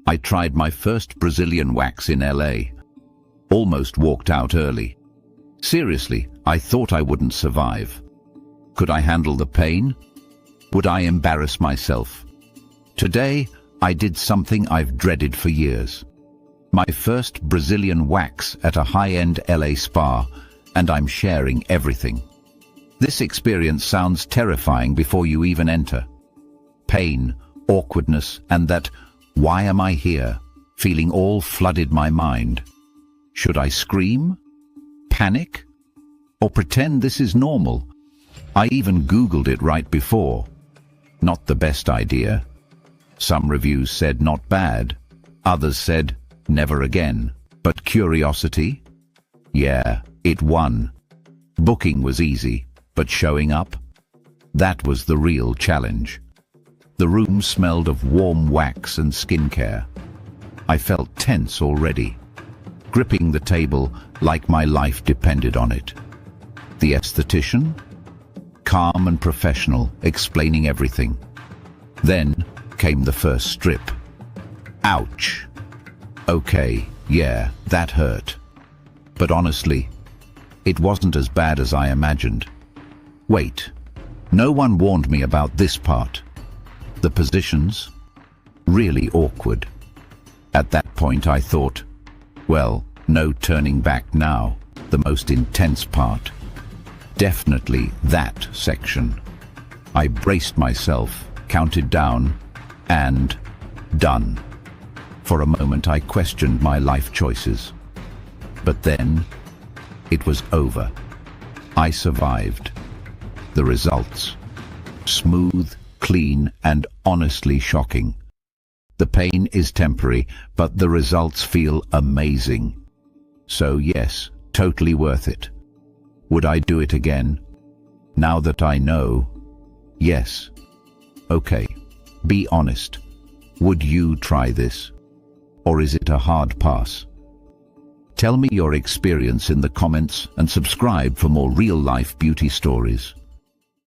I tried my first Brazilian wax in LA. Almost walked out early. Seriously, I thought I wouldn't survive. Could I handle the pain? Would I embarrass myself? Today, I did something I've dreaded for years. My first Brazilian wax at a high-end LA spa, and I'm sharing everything. This experience sounds terrifying before you even enter. Pain, awkwardness, and that "why am I here?" feeling all flooded my mind. Should I scream? Panic? Or pretend this is normal? I even Googled it right before. Not the best idea. Some reviews said not bad. Others said never again. But curiosity? Yeah, it won. Booking was easy, but showing up? That was the real challenge. The room smelled of warm wax and skincare. I felt tense already, gripping the table like my life depended on it. The esthetician? Calm and professional, explaining everything. Then came the first strip. Ouch. Okay, yeah, that hurt. But honestly, it wasn't as bad as I imagined. Wait, no one warned me about this part. The positions? Really awkward. At that point I thought, well, no turning back now. The most intense part. Definitely that section. I braced myself, counted down, and done. For a moment I questioned my life choices. But then, it was over. I survived. The results. Smooth, clean, and honestly shocking. The pain is temporary, but the results feel amazing. So yes, totally worth it. Would I do it again? Now that I know, yes. Okay, be honest. Would you try this? Or is it a hard pass? Tell me your experience in the comments and subscribe for more real-life beauty stories.